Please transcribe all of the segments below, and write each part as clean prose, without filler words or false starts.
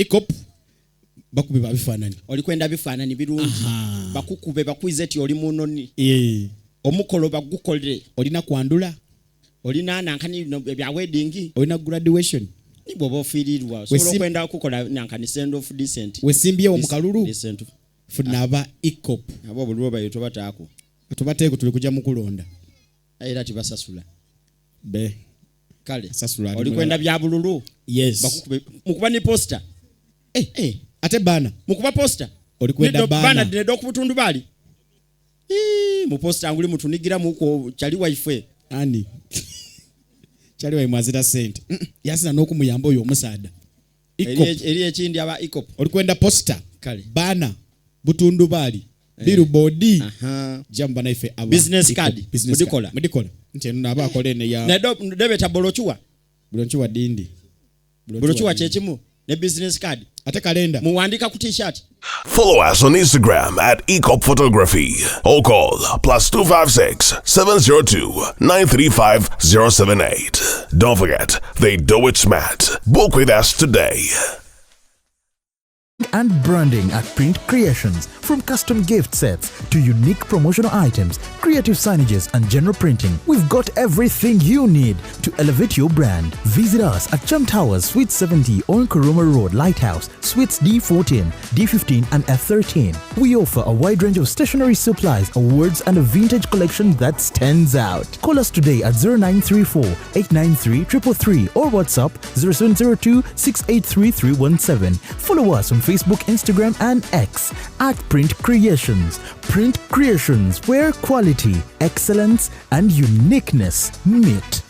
ikop bakube babifanani olikwenda bifanani birungi bakukube bakwize ti oli munoni omukolo bagukolere olina kwandula olina nankani bya wedding olina graduation nibo bofirirwa so kwenda kukola nankani send off decent wesimbye omukalulu decent funaba ikop abo bulwo bayito batako tubateeko tuli kujja mukulonda era tibasasula be kale sasula olikwenda bya bululu yes bakukube mukuba ni poster ate bana mukuba poster olikwenda bana dedo kubutundu bali mu poster anguli mutunigira muko chali wife ani chali wa imwazira sente yasina nokumuyamba oyo omusaada eri ekindi aba ikop olikwenda poster kale bana butundu bali billboard jamba naife aba business card mudikola nti naba akolene ya nedo debeta bolochuwa dindi bolochuwa chechimu ne business card ate kalenda muwandika ku t-shirt. Follow us on Instagram at Ecop Photography or call +256 702 935 078. Don't forget, they do it smart. Book with us today. And branding at Print Creations. From custom gift sets to unique promotional items, creative signages and general printing, we've got everything you need to elevate your brand. Visit us at Chum Towers, Suite 70 on Kuruma Road, Lighthouse, Suites D14, D15 and F13. We offer a wide range of stationery supplies, awards and a vintage collection that stands out. Call us today at 0934 893 333 or WhatsApp 0702 683 317. Follow us on Facebook, Instagram and X at Print Creations. Print Creations, where quality, excellence and uniqueness meet.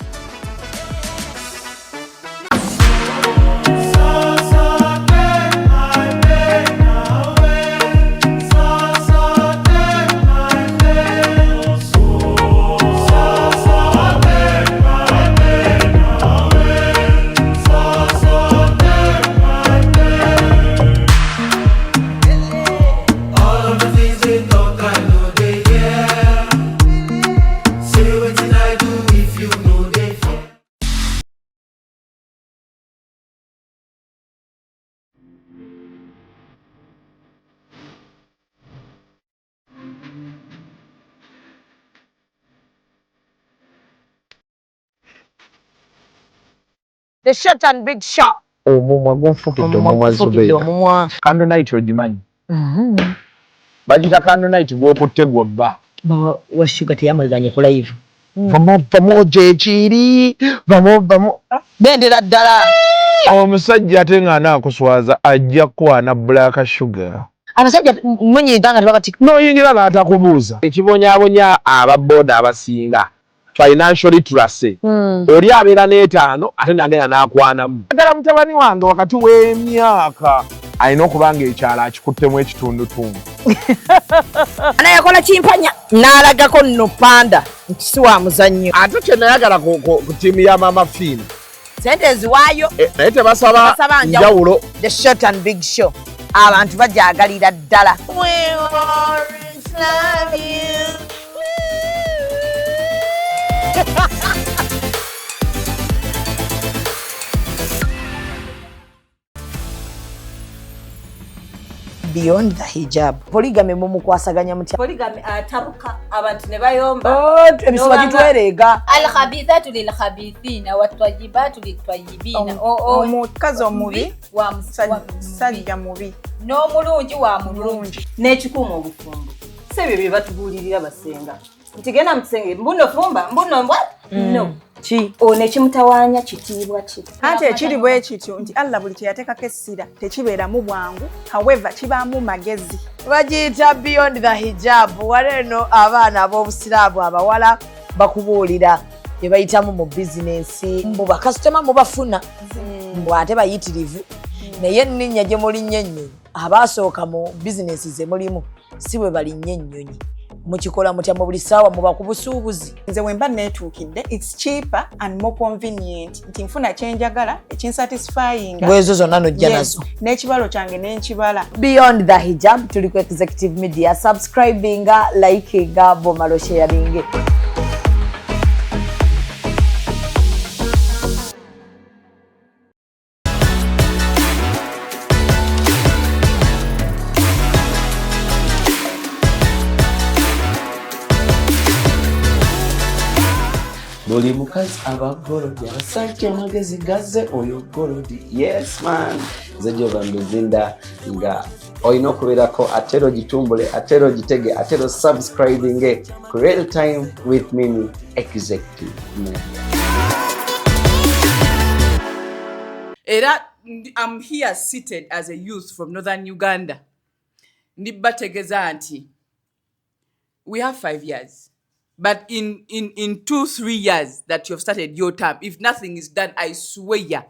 The short and big shot. Omumwa gonfukidde omumwa Zubeida. Candle night ogimanyi. Bagita candle night gwokutte gwobba. Wa sugar teyamalizanye ku live. Vamo jechiri. Vamo. Bendera ddala. Omusajja ate nga anakuswaza ajja kwana black sugar. Abasajja munyiganga tebakati. Noyingira n'atakubuuza. Ekibonyabonya ababoda abasinga. Financially trusted. Oli abeera n'etaano ate nagenda n'akwanamu. Ddala mutabani wange wakati w'emyaka alina okubanga ekyalo akikuttemu ekitundutundu. Anayakola kimpanya n'alagako nno panda nti si wa muzannyo. Ate kye nayagala ku ttiimu ya Mama Fiina. Sente eziwaayo. Naye tebasaba njawulo. The short and big show. Abantu bajaagalira ddala. We always love you. Beyond the hijab. Polygamy mumukwasaganya mutya. Polygamy atabuka abantu ne bayomba. Ebisiba gitwerega. Al-khabithatu lil-khabithina wat-tayyibatu lit-tayyibina. Omukazi omubi wa musajja mubi. N'omulungi wa mulungi. N'ekikuuma obufumbo. Sebyo bye batubulirira basenga. Ntigenda mutenge mbuno fumba mbuno mbwa no ki one kimutawanya kitiibwa ki ate ekiri bwe kityo nti Allah buli kyeyateekako essira tekibeera mu bwangu however kibaamu magezi bagiyita beyond the hijab waleno abaana ab'obusiraamu abawala bakubuulira bye bayitamu mu bizinensi mu bakasitoma mubafuna mbw ate bayitirivu naye enninnya gye mulinnya ennyonyi abaasooka mu bizinensi ze mulimu si bwe balinnya ennyonyi mukikola mutya mu buli ssaawa muba ku busuubuzi. Nze bwe mba neetuukidde it's cheaper and more convenient nti nfuna kyenjagala ekinsatisfying bwezo zonna nojja nazo n'ekibalo kyange n'enkibala. Beyond the hijab tuli ku executive media subscribinga likinga bomalo sharinge. buli mukazi aba golodi abasajja amagezi gazze oyo golodi. Yes man, nze Jova Mbezinda nga olina okubeerako atero gitumbule atero gitege atero subscribing ku Real Time with Mimi Executive Media. Era I'm here seated as a youth from northern Uganda. Nibategeza nti we have 5 years. But in 2-3 years that you have started your term, if nothing is done, I swear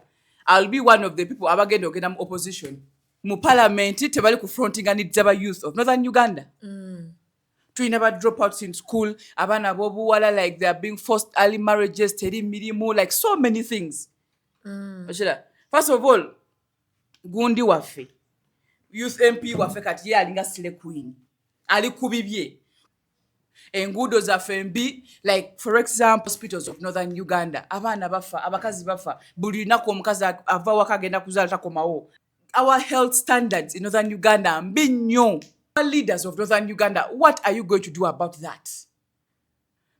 I'll be one of the people abagenda ogenda mu opposition. Mu parliament tebali confronting needs of youth of northern Uganda. To never dropouts in school, abana bobuwala like they are being forced early marriages, teri mirimu, like so many things. First of all, gundi waffe. Youth MP waffe kati ye alinga sile queen. Ali kubibye. Engudo za FMB, like for example, hospitals of northern Uganda. Abana bafa, abakazi bafa. Buli nako omukazi ava waka agenda kuzaala takomawo. Our health standards in northern Uganda are binyo. Leaders of northern Uganda, what are you going to do about that?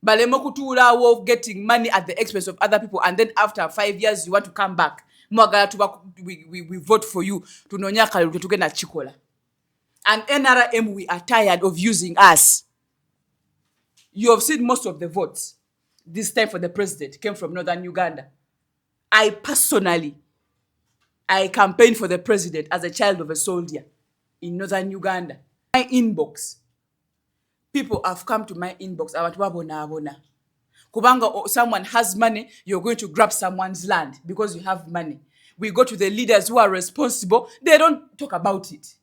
Balemo kutuula of getting money at the expense of other people, and then after 5 years you want to come back. We vote for you. Tunonya kalulu tugenda chikola. And NRM, we are tired of using us. You have seen most of the votes this time for the president came from northern Uganda. I personally, I campaigned for the president as a child of a soldier in northern Uganda. My inbox, people have come to my inbox. Kubanga someone has money, you're going to grab someone's land because you have money. We go to the leaders who are responsible. They don't talk about it.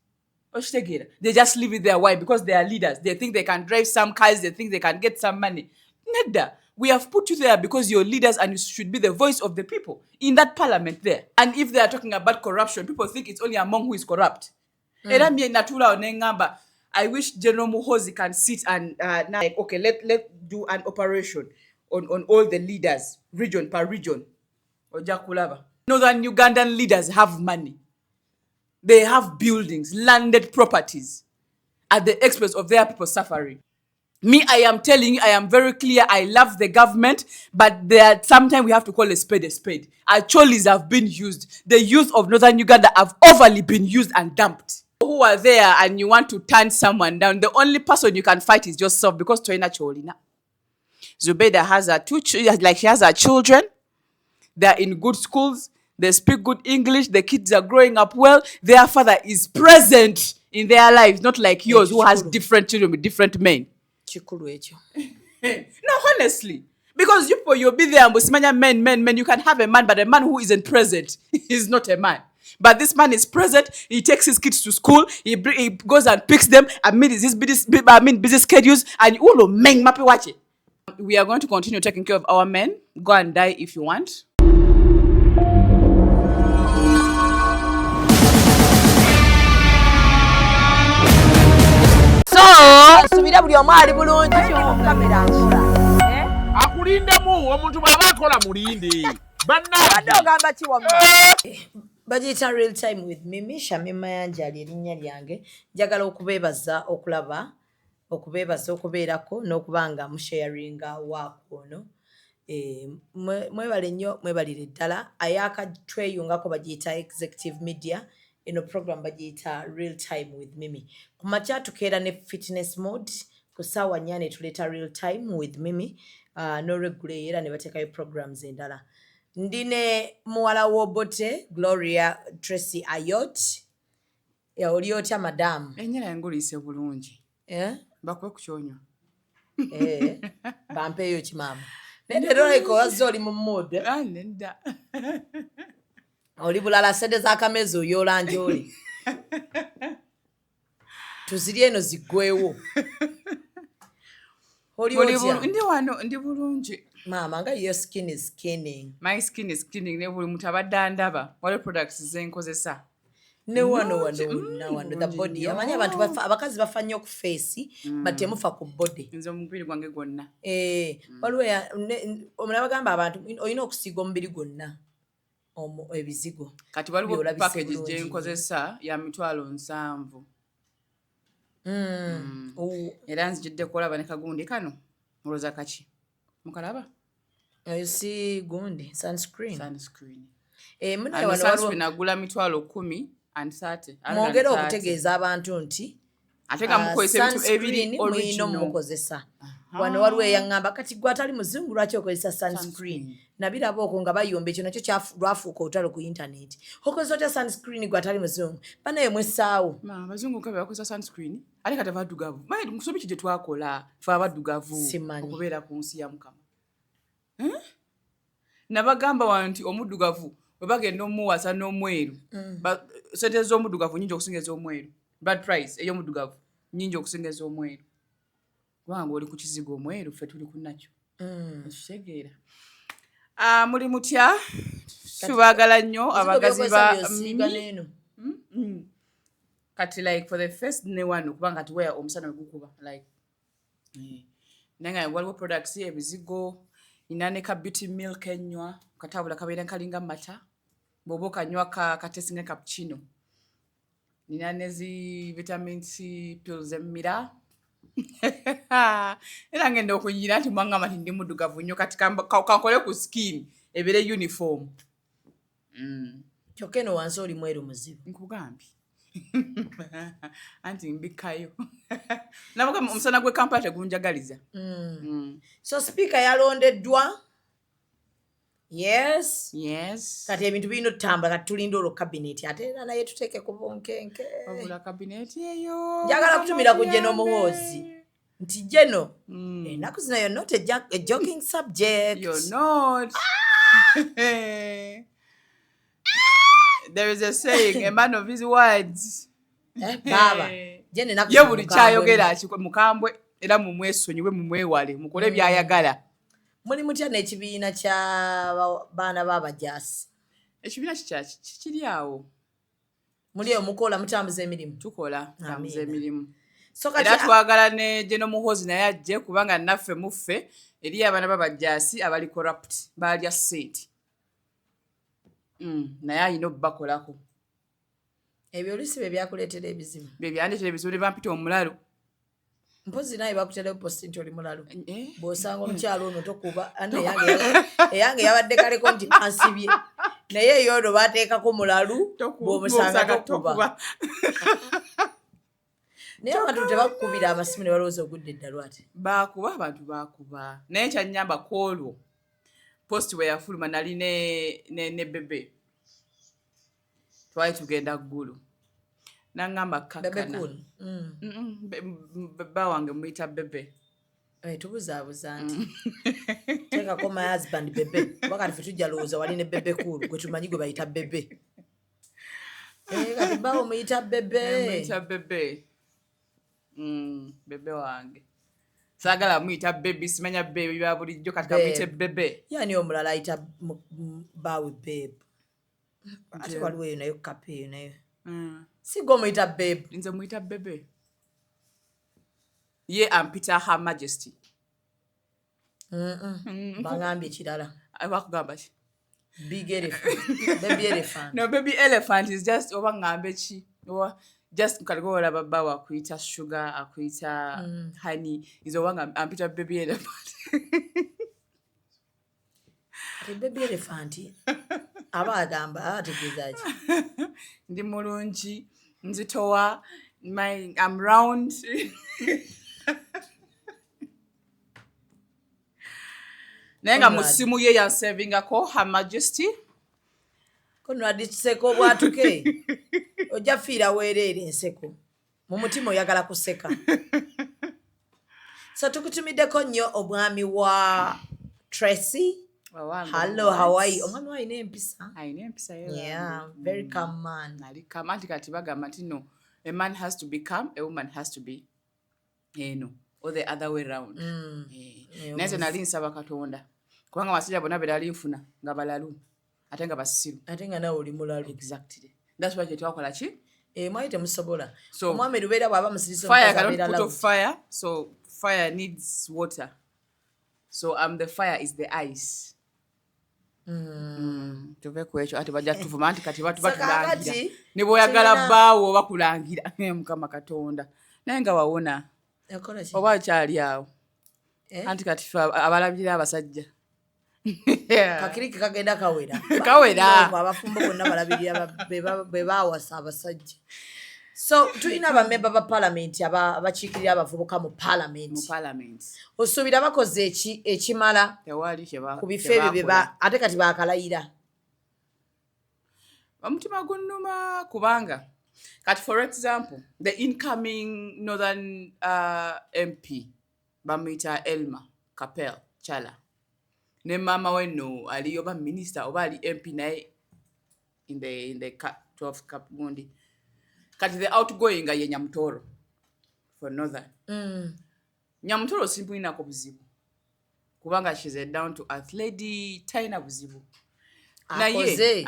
They just leave it there. Why? Because they are leaders. They think they can drive some cars. They think they can get some money. Neda. We have put you there because you're leaders and you should be the voice of the people in that parliament there. And if they are talking about corruption, people think it's only among who is corrupt. I wish General Muhozi can sit and like, okay, let do an operation on all the leaders, region per region. Northern Ugandan leaders have money. They have buildings, landed properties at the expense of their people suffering. Me, I am telling you, I am very clear. I love the government, but sometimes we have to call a spade a spade. Our cholis have been used. The youth of northern Uganda have overly been used and dumped. Who are there and you want to turn someone down, the only person you can fight is yourself because Toina Cholina. Zubeda has she has her children. They're in good schools. They speak good English. The kids are growing up well. Their father is present in their lives, not like yours who has different children with different men. No, honestly. Because you'll be there and men. You can have a man, but a man who isn't present is not a man. But this man is present. He takes his kids to school. He goes and picks them. Busy schedules. And we are going to continue taking care of our men. Go and die if you want. Subira buli omu ali bulungi kamera nkira. Akulindemu omuntu bw'aba akola mulinde. Badde ogamba ki wamma? Bagiyita Real Time with Mimi, Shamima yanje ali erinnya lyange. Njagala okubeebaza okulaba, okubeebaza okubeerako n'okubanga musharinga waako ono. Mwebale nnyo, mwebalire ddala. Ayaka tweyungako bagiyita Executive Media. Eno program bagiyita Real Time with Mimi. Kumakya tukeera ne fitness mode. Kusaawa 4 tuleeta Real Time with Mimi. No regular era ne bateekayo programs endala. Ndine muwala Obote, Gloria Tracy Ayot. Oli otya madam? Ennyala yange oliise bulungi. Bakwe kukyonywa. Bampeeyo kimama. Nedero iko wazze oli mu mood. Nenda. Oli bulala sede za kamezo yolanje oli. Tuziri eno ziggwewo. Oli otya? Ndi bulungi. Mama, nga your skin is skinning. My skin is skinning. Ne buli muntu abadde ndaba. Waliwo products ze nkozesa. Ne wano the body. Amanya abantu abakazi bafa nnyo ku face, but temufa ku body. Nze omubiri gwange gwonna. Waliwo omulaba gamba abantu olina okusiiga omubiri gwonna. Ebizigo. Kati waliwo package je nkozesa ya 7,000. Era nzijidde kulaba ne kagundi kano. Muloza kaki? Mukalaba? You see gundi sunscreen. Muna wano sunscreen agula mitwalo 10 and 30. Mwongera okutegeeza abantu nti ate nga mukozesa ebintu ebiri original mukozesa. Wano waliwo eyaŋŋamba kati gwe atali muzungu lwaki okozesa sunscreen. Nabiraba okwo nga bayomba ekyo nakyo lwafuuka olutalo ku internet. Okozesa otya sunscreen gwe atali muzungu. Banaye mwessaawo. Abazungu kabe bakozesa sunscreen ate kati abaddugavu. Manyi musobi ki gye twakola fe abaddugavu okubeera ku nsi ya Mukama. Nabagamba wanti omuddugavu bwe bagenda omuwasa n'omweru. Sente z'omuddugavu nnyingi okusinga ez'omweru. Bad price ey'omuddugavu nnyingi okusinga ez'omweru. Kubanga oli ku kizigo omweru ffe tuli ku nakyo. Ekitegeera. Muli mutya? Tubaagala nnyo abagazi ba mimi. Kati like for the first ne one kubanga tuweya omusana gukuba like. Nenga waliwo products ebizigo inane ka beauty milk enywa katabula kabeera kalinga mata. Bobo kanywa katesinga cappuccino. Ninane zi vitamin C pills emmira. Era ngenda okunyira nti mwanga mati ndi muddugavu nnyo kati kankole ku skin ebere uniform. Kyokeno wansi oli mweru muzibu. Nkugambye. Anti mbikayo. Namuka omusana gwe Kampala tegunjagaliza. So speaker yalondeddwa. Yes. Kati ebintu birina otutambula kati tulinda olwo cabinet ate era naye tuteeke ku bunkenke. Obula cabinet eyo. Njagala kutumira ku Jeno Muhoozi. Nti Jeno. Ennaku zino you're not a joking subject. You're not. There is a saying, a man of his words. Baba. Jeno naku. Ye buli kyayogera mukambwe era mumwesonyiwe mumwewale mukole byayagala. Muli mutya n'ekibiina kya baana b'abajaasi. Ekibiina kiri awo. Muli omukola mutambuza emirimu. Tukola mutambuza emirimu. Era twagala ne Jeno Muhoozi naye ajje kubanga naffe muffe eri abaana b'abajaasi abali corrupt balya ssente. Naye alina obbakolako. Ebyo oluusi bye byakuleetera ebizibu. Bye byandeetera ebizibu ne bampita omulalo. Mpozi naye bakutera post nti oli mulalo. Bw'osanga omukyalo ono tokuba eyange yabadde kaleko nti ansibye. Naye eyo ono baateekako mulalu bw'omusanga tokuba. Naye abantu tebakukubira amasimu ne balowooza ogudde eddalo ate. Baakuba abantu baakuba. Naye kyannyamba kwolwo. Post bwe yafuluma nali ne bebe. Twali tugenda ggulu. Nangamba kakana. Bebe wange muyita bebe. Tubuzaabuza nti. Teekako my husband bebe. Wakati ffe tujja lowooza wali ne bebe kulu gwe tumanyi gwe bayita bebe. Kati bawo muyita bebe. Muyita bebe. Bebe wange. Saagala muyita bebe simanya bebe bya bulijjo kati kamuyite bebe. Yani omulala ayita bawe bebe. Ate waliwo eyo nayo kape eyo nayo. Sigo muyita bebe. Nze muyita bebe. Ye ampita Her Majesty. Bangambye kirala. Bakugamba ki? Big elephant. Baby elephant. No, baby elephant is just oba ngambe ki. Just kaligola baba wakuita sugar, akuita honey. Is oba ampita baby elephant. Baby elephant. Aba agamba ategeeza ki? Ndi mulungi, nzitowa, I'm round. Nenga musimu ye ya savingako Her Majesty. Kono adiseko bwatuke. Ojja fiira weerere enseko. Mu mutima oyagala kuseka. So tukutumiddeko nnyo omwami wa Tracy. Hello, how are you? Omwami wa ine empisa. Aine empisa yo. Yeah, very calm man. Ali calm anti kati bagamba nti no. A man has to be calm, a woman has to be no, or the other way around. Neze nali nsaba Katonda. Kubanga wasija bonna bera alinfuna nga balalu. Ate nga basiru. Ate nga nawe oli mulalu. Exactly. That's why twakola ki? Mwali temusobola. So omwami lubeera bwaba musiriso fire cannot put off fire, so fire needs water. So the fire is the ice. Tuve kwekyo ati bajja tuvuma anti kati batu batulangira. Ne boyagala baawo bakulangira Mukama Katonda. Naye nga wawona. Yakola ki? Oba kyali awo. Anti kati abalabira abasajja. kakiriki kagenda kawera abafumbo bonna balabirira be baawasa abasajja. So tulina abamemba ba parliament abakiikirira abavubuka mu parliament. Osuubira bakoze ekimala ku bifo ebyo ate kati baakalayira. Omutima gunnuma kubanga kati for example the incoming northern MP bamuyita Elma Capel Chala ne mama weno ali oba minister oba ali MP naye in the 12 Kapundi. Kati the outgoing ye Nyamutoro for northern. Nyamutoro simply nako buzibu kubanga she's a down to earth lady taina buzibu. Na ye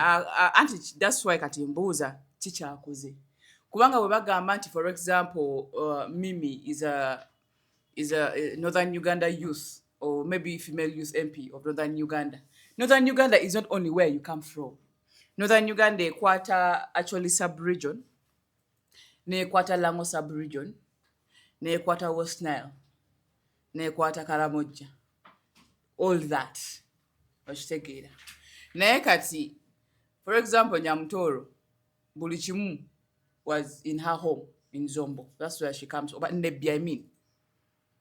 anti that's why kati mbuza chicha akoze kubanga we bagamba nti for example Mimi is a northern Uganda youth or maybe female youth MP of northern Uganda. Northern Uganda is not only where you come from. Northern Uganda equata actually sub-region, ne equata Lango sub-region, ne equata West Nile, ne equata Karamoja. All that. Oshitegera. Naye kati, for example, Nyamutoro, Bulichimu was in her home in Zombo. That's where she comes. But Nebbi, I mean.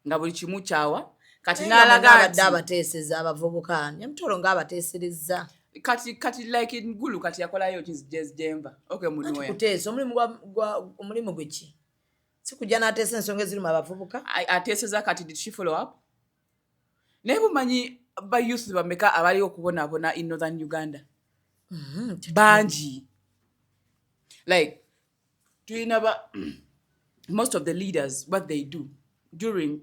Nga Bulichimu chawa. Kati nalaga abateeseza abavubuka. Nyamutoro nga abateesereza. Kati like in Gulu kati yakola yo just Denver. Okay, munoya. Kuteesa omulimu gweki. Sikujja n'ateesa ensonga eziri mu abavubuka. Ateeseza kati did she follow up? Naye bumanyi ba youth bameka abali okubonaabona in northern Uganda. Banji. Like, most of the leaders, what they do during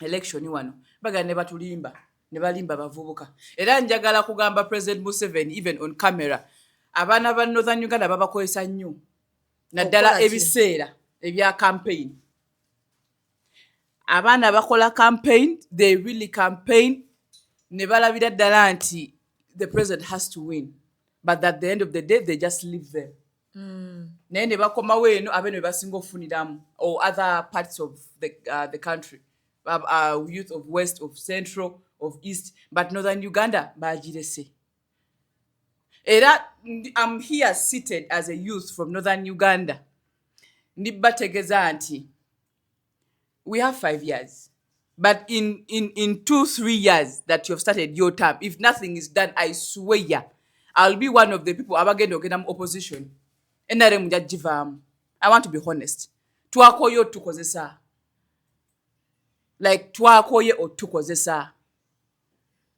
election wano, baga ne batulimba, ne balimba bavubuka. Era njagala kugamba President Museveni, even on camera, abana ba northern Uganda babakozesa nnyo. Naddala ebiseera ebya campaign. Abana bakola campaign, they really campaign. Ne balabira ddala nti the president has to win. But at the end of the day, they just leave them. Naye ne bakoma weeno abene basinga ofuniramu or other parts of the country. Youth of West, of Central, of East, but Northern Uganda, bagirese. Era I'm here seated as a youth from Northern Uganda. Nibategeza anti. We have 5 years. But in 2-3 years that you have started your term, if nothing is done, I swear, I'll be one of the people abagenda ogenda opposition. Endare mujajivamu. I want to be honest. Twakoyo tukozesa. Like twakoye or tukozesa.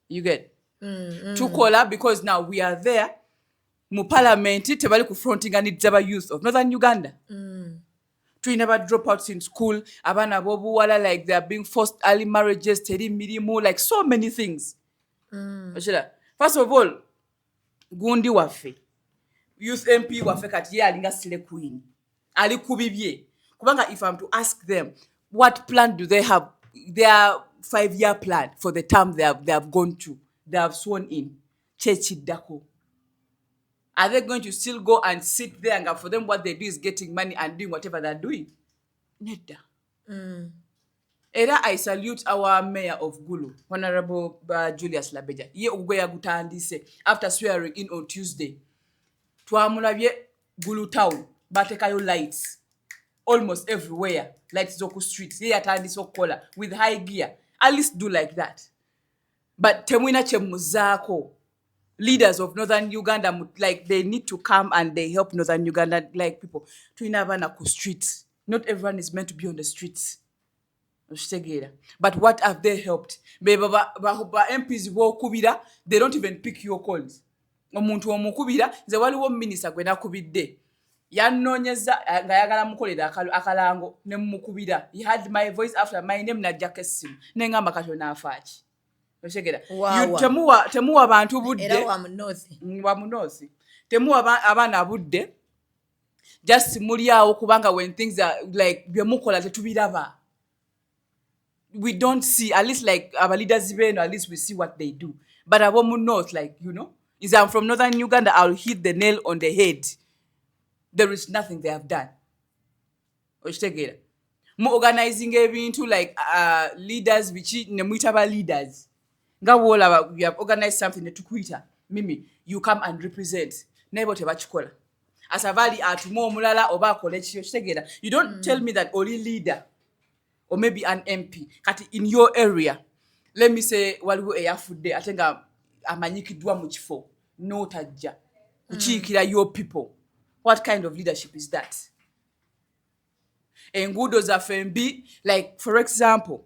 You get? Tukola because now we are there. Mu parliament tebali confronting and it's our youth of Northern Uganda. To never drop out in school. Abana bobuwala like they are being forced early marriages, teri mirimu, like so many things. First of all, gundi wafe. Youth MP wafe kati ye alinga sile queen. Ali kubibye. Kubanga if I'm to ask them, what plan do they have? Their 5-year plan for the term they have gone to, they have sworn in. Chechi dako. Are they going to still go and sit there and for them what they do is getting money and doing whatever they're doing? Neda. Era I salute our mayor of Gulu, Honorable Julius Labeja. Ye ugweya gutandise after swearing in on Tuesday. Twamulabye Gulu town, batekayo lights. Almost everywhere. Lights Zoku streets. Ye atandise okola with high gear. At least do like that. But temwina chemuzako. Leaders of Northern Uganda, like they need to come and they help Northern Uganda, like people. Tuinabana ku streets. Not everyone is meant to be on the streets. But what have they helped? MPs kubira, they don't even pick your calls. Omuntu omukubira, ze waliwo minister gwe nakubidde. Yanonyeza nga yagala mukolera akalango ne mukubira. He had my voice after my name na Jackson. Nengamba katona afachi. Temuwa abantu budde. Era wa munozi. Wa munozi. Temuwa abana budde. Just muri awo kubanga when things are like byemukola tetubiraba. We don't see, at least like our leaders even, at least we see what they do. But I want to know, like, you know, is I'm from Northern Uganda, I'll hit the nail on the head. There is nothing they have done. Mo organizing ebintu like leaders which nemwitaba leaders. Ngawola, we have organized something to Tukooye. Mimi, you come and represent. Nebo tebachikola. Asavali atumo mulala oba college together. You don't tell me that only leader or maybe an MP. Kati in your area, let me say waliwo eyafude atenga amanyikidwa mu kifo no tajja kuchiikira your people. What kind of leadership is that? Engudo za FMB, like for example,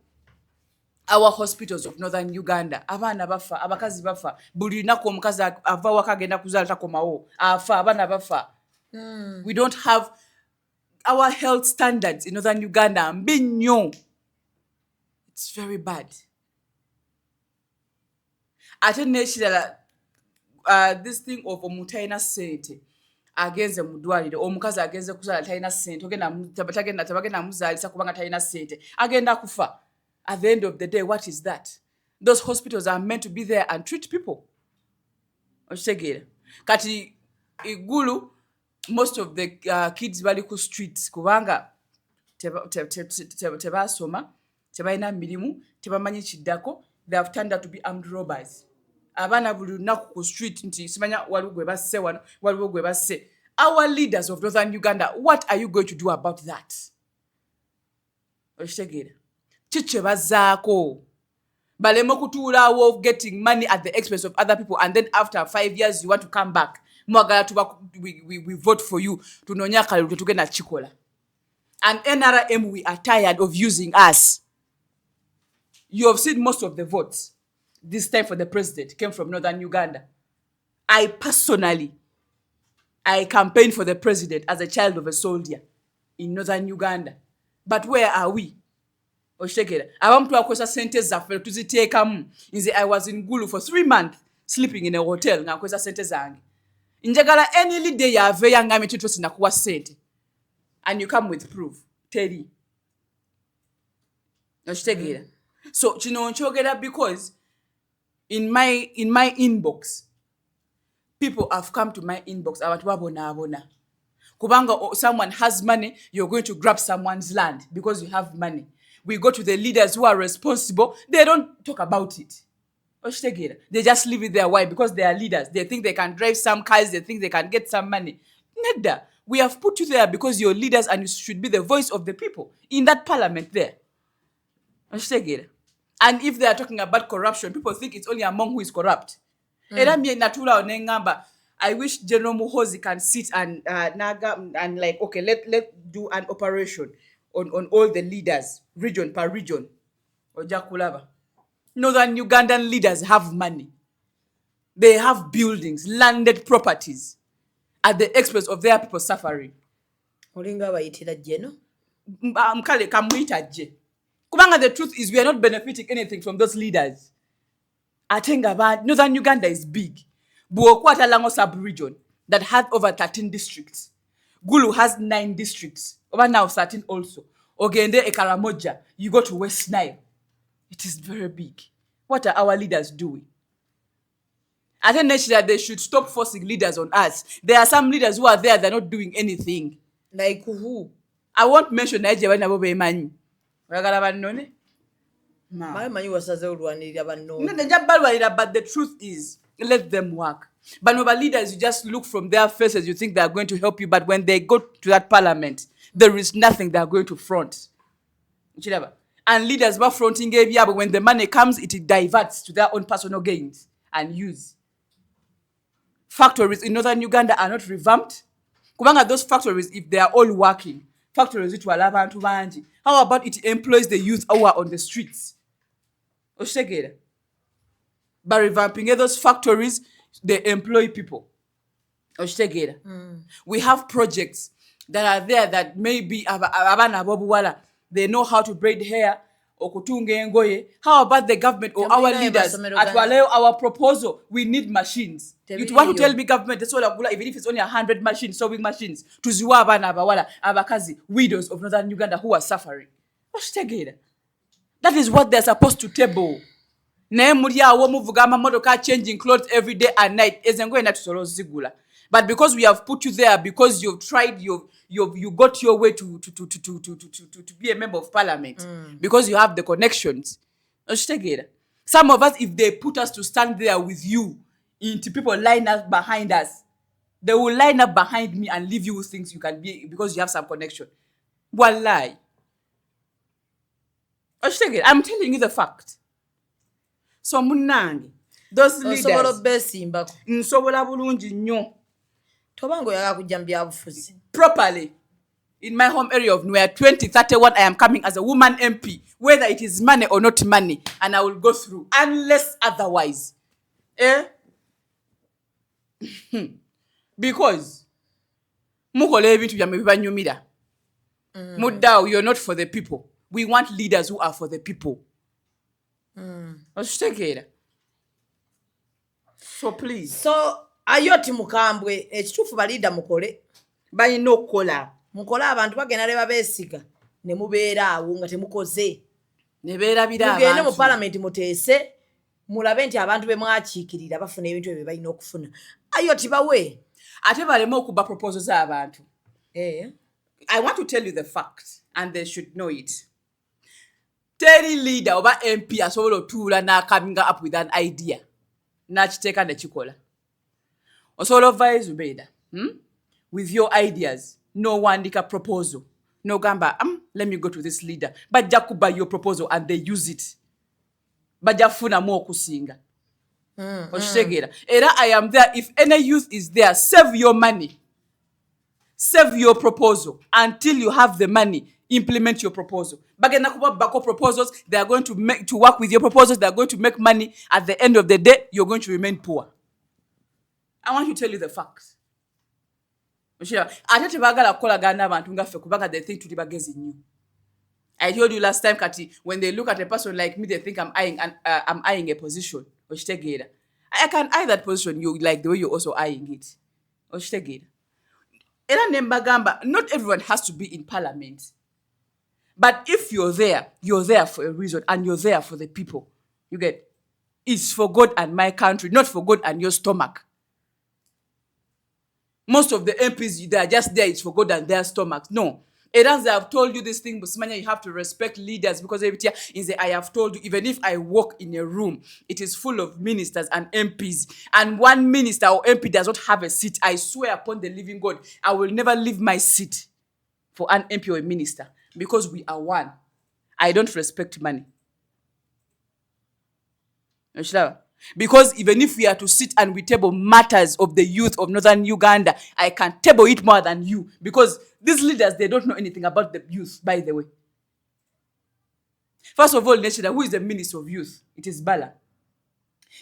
our hospitals of northern Uganda, abana bafa, abakazi bafa, buli nako omukazi ava wakagenda kuzala takomawo, afa abana bafa. We don't have our health standards in northern Uganda. Mbinyo. It's very bad. Ateneshira this thing of omutaina sente agenze mudwalire omukazi agenze kuzala taina sente ogenda tabagenda muzalisa kubanga taina sente agenda kufa. At the end of the day, what is that? Those hospitals are meant to be there and treat people. Oshegere kati igulu, most of the kids bali ku streets kubanga tebasoma tebalina mirimu tebamanyi kiddako. They have turned out to be armed robbers. Abana buli lunaku ku street nti simanya waliwo gwe basse wano waliwo gwe basse. Our leaders of northern Uganda, what are you going to do about that? Oshegere chiche bazaako balemo kutuulawo of getting money at the expense of other people, and then after 5 years you want to come back. We vote for you. Tunonya kalulu tugenda chikola. And NRM, we are tired of using us. You have seen most of the votes this time for the president came from northern Uganda. I personally, I campaigned for the president as a child of a soldier in northern Uganda. But where are we? Oshegera abantu akosa sente zaffe tuziteekamu. Nze I was in Gulu for 3 months sleeping in a hotel nga akosa sente zange. Njagala any leader yave yangame chito sinakuwa sente, and you come with proof. Teri Oshegera. So chino nchogera because in my inbox, people have come to my inbox abantu babona kubanga someone has money, you're going to grab someone's land because you have money. We go to the leaders who are responsible. They don't talk about it. They just leave it there. Why? Because they are leaders. They think they can drive some cars. They think they can get some money. Neda. We have put you there because you're leaders and you should be the voice of the people in that parliament there. And if they are talking about corruption, people think it's only among who is corrupt. I wish General Muhozi can sit and like, okay, let do an operation on all the leaders, region per region. Ojakulaba. Northern Ugandan leaders have money. They have buildings, landed properties at the expense of their people suffering. Olinga bayitira jeno? Mkale kamuita je. Kubanga the truth is we are not benefiting anything from those leaders. Atenga ba Northern Uganda is big. Buokwata Lango sub-region that had over 13 districts. Gulu has 9 districts. Over now 13 also. Ogende Ekaramoja, you go to West Nile. It is very big. What are our leaders doing? I think that they should stop forcing leaders on us. There are some leaders who are there, they're not doing anything. Like who? I won't mention Nigeria when I will be man. But the truth is, let them work. But no leaders, you just look from their faces, you think they are going to help you, but when they go to that parliament, there is nothing they are going to front. And leaders were fronting but when the money comes, it diverts to their own personal gains and use. Factories in northern Uganda are not revamped. Kubanga those factories, if they are all working, factories which were abantu banji, how about it employs the youth who are on the streets? Oshegera. By revamping those factories, they employ people. Oshegera. We have projects that are there that maybe abana Muwala, they know how to braid hair or kutunge ngoye. How about the government or our leaders at our proposal? We need machines. You want to tell me government that's all even if it's only 100 machines, sewing machines, to ziwa abana abawala abakazi, widows of northern Uganda who are suffering. That is what they're supposed to table. Changing clothes every day and night. But because we have put you there, because you've tried, you got your way to be a member of parliament, because you have the connections. Some of us, if they put us to stand there with you, into people line up behind us, they will line up behind me and leave you with things you can be because you have some connection. Wallahi. I'm telling you the fact. So munange, those leaders nsobola bulungi nnyo tobango yaga kujambya bufuzi properly. In my home area of Nowhere, 2031, I am coming as a woman MP, whether it is money or not money, and I will go through, unless otherwise. Because mukole ebintu bya mebibanyumira. Muddawo, you're not for the people. We want leaders who are for the people. So please. So ayoti mukambwe ekitufu balida mukole balina okukola. Mukole abantu bagenda leba beesiga ne mubeera awo nga temukoze. Ne beerabira abantu. Mugende mu parliament muteese mulabe nti abantu be mwakiikirira bafuna ebintu ebyo balina okufuna. Ayoti bawe. Ate balema okuba proposals z'abantu. I want to tell you the fact, and they should know it. Teri leader oba MP asobola otuula na coming up with an idea. N'akiteeka ne kikola. Osobola ovaayo Zubeida. With your ideas. No wandika proposal. No gamba, let me go to this leader. Bajja kuba your proposal and they use it. Bajja funa mo okusinga. Era I am there. If any youth is there, save your money. Save your proposal until you have the money. Implement your proposal. Bagenda kuba bako proposals. They are going to work with your proposals. They are going to make money. At the end of the day, you're going to remain poor. I want to tell you the facts. Ate tebagala kukolagana abantu ngaffe kubanga they think tuli bagezi nnyo. I told you last time kati when they look at a person like me they think I'm eyeing a position. Oshitegeera. I can eye that position you like the way you're also eyeing it. Oshitegeera. Era nembagamba not everyone has to be in parliament. But if you're there for a reason and you're there for the people. You get? It's for God and my country, not for God and your stomach. Most of the MPs, they are just there, it's for God and their stomachs. No. And as I have told you this thing, Busmanya, you have to respect leaders because every year is I have told you, even if I walk in a room, it is full of ministers and MPs, and one minister or MP does not have a seat, I swear upon the living God, I will never leave my seat for an MP or a minister because we are one. I don't respect money. Because even if we are to sit and we table matters of the youth of northern Uganda, I can table it more than you. Because these leaders, they don't know anything about the youth, by the way. First of all, Neshida, who is the Minister of Youth? It is Bala.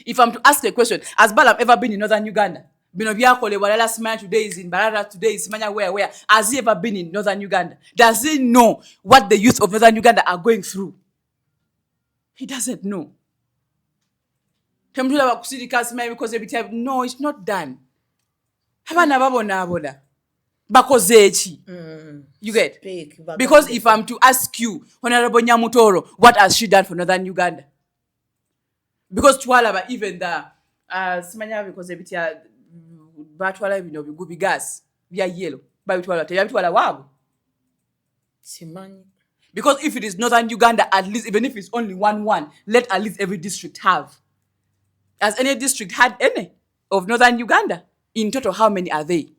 If I'm to ask a question, has Bala ever been in northern Uganda? Today is in Barara, today is Simanya, where? Has he ever been in northern Uganda? Does he know what the youth of northern Uganda are going through? He doesn't know. No, it's not done. You get? Because if I'm to ask you, Honorable Nyamutoro, what has she done for northern Uganda? Because Twalaba, even the Simanya, because Batwala, you know, we gas, we are yellow. Because if it is northern Uganda, at least, even if it's only one, let at least every district have. Has any district had any of northern Uganda? In total, how many are they?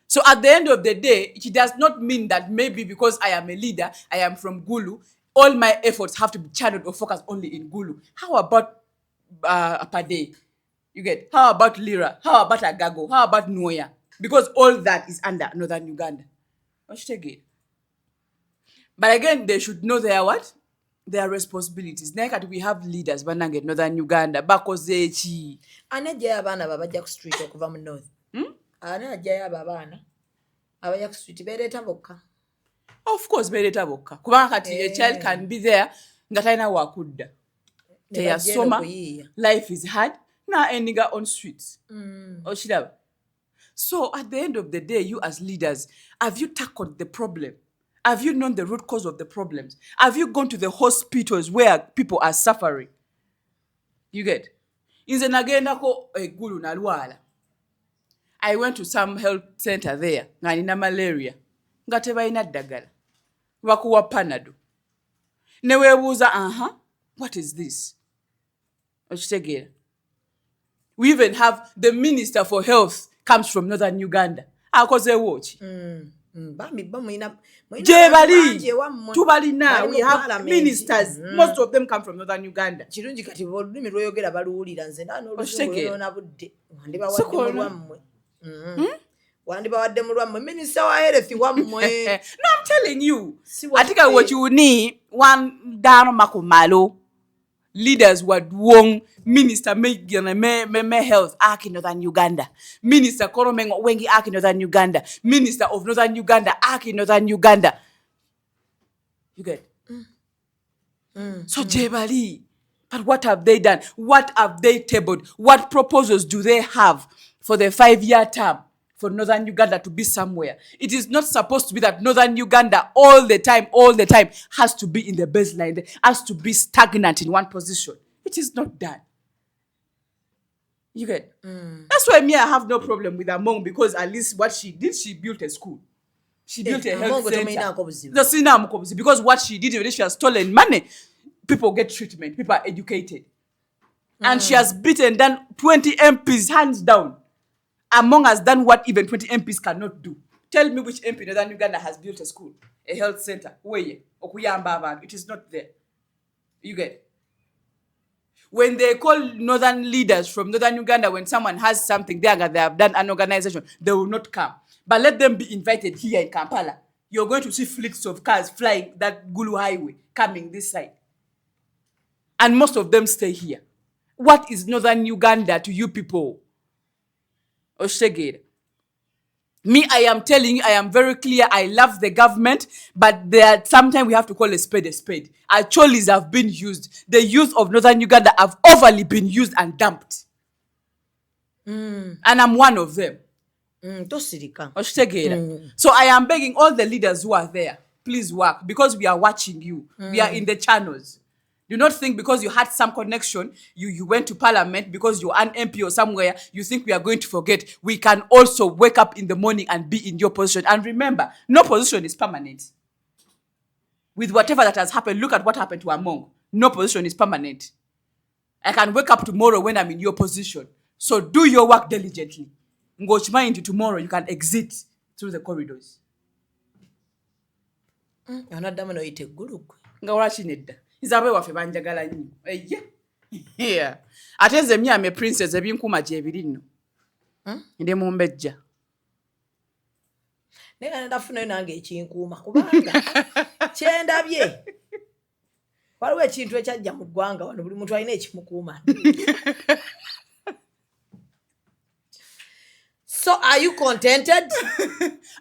So at the end of the day, it does not mean that maybe because I am a leader, I am from Gulu, all my efforts have to be channeled or focused only in Gulu. How about Apade? You get? How about Lira? How about Agago? How about Noya? Because all that is under northern Uganda. But again, they should know their what? Their responsibilities. We have leaders banange northern Uganda bakozechi. Anajja abana babajja ku street okuva mu north. Anajja abana abajja ku street beereta bokka. Of course beereta bokka. Kubanga kati a child can be there nga talina wakudda. Teyasoma. Life is hard. Now ending up on streets. Oshiraba. So at the end of the day, you as leaders, have you tackled the problem? Have you known the root cause of the problems? Have you gone to the hospitals where people are suffering? You get? Inze nagenda ko Gulu nalwala. I went to some health center there. Nga nina malaria. Nga tebalina ddagala. Bakuwa panado. Ne weebuuza, what is this? We even have the Minister for Health comes from Northern Uganda. Akoze watch. Jebali, Tubali now, we have ministers. Most of them come from Northern Uganda. Minister wa health wammwe. No, I'm telling you. I think what you need one down makumalo. Leaders were wrong. Minister me health aki Northern Uganda. Minister Koromengo wengi aki Northern Uganda. Minister of Northern Uganda aki Northern Uganda. You get? So Jebali, but what have they done? What have they tabled? What proposals do they have for the 5-year term for Northern Uganda to be somewhere? It is not supposed to be that Northern Uganda all the time has to be in the baseline, has to be stagnant in one position. It is not done. You get? That's why I have no problem with Among, because at least what she did, she built a school. She built a health center. Because what she did, even she has stolen money, people get treatment, people are educated. And she has done 20 MPs hands down. Among has done what even 20 MPs cannot do. Tell me which MP in Northern Uganda has built a school, a health center. It is not there. You get? When they call northern leaders from Northern Uganda, when someone has something there that they have done an organization, they will not come. But let them be invited here in Kampala. You're going to see fleets of cars flying that Gulu Highway coming this side. And most of them stay here. What is Northern Uganda to you people? Me, I am telling you, I am very clear. I love the government, but sometimes we have to call a spade a spade. Our cholis have been used. The youth of Northern Uganda have overly been used and dumped. And I'm one of them. So I am begging all the leaders who are there, please work, because we are watching you. We are in the channels. Do not think because you had some connection, you went to parliament, because you're an MP or somewhere, you think we are going to forget. We can also wake up in the morning and be in your position. And remember, no position is permanent. With whatever that has happened, look at what happened to Among. No position is permanent. I can wake up tomorrow when I'm in your position. So do your work diligently. Ngochima into tomorrow, you can exit through the corridors. Izabe wafe banjagala nnyo. Yeah. Ate nze myame princess ebinkuma gye biri nno. Ndi mu mbejja. Nega ndafuna nange ekinkuuma kubanga kyendabye. Waliwo ekintu ekyajja mu ggwanga wano buli muntu alina ekimukuuma. So are you contented?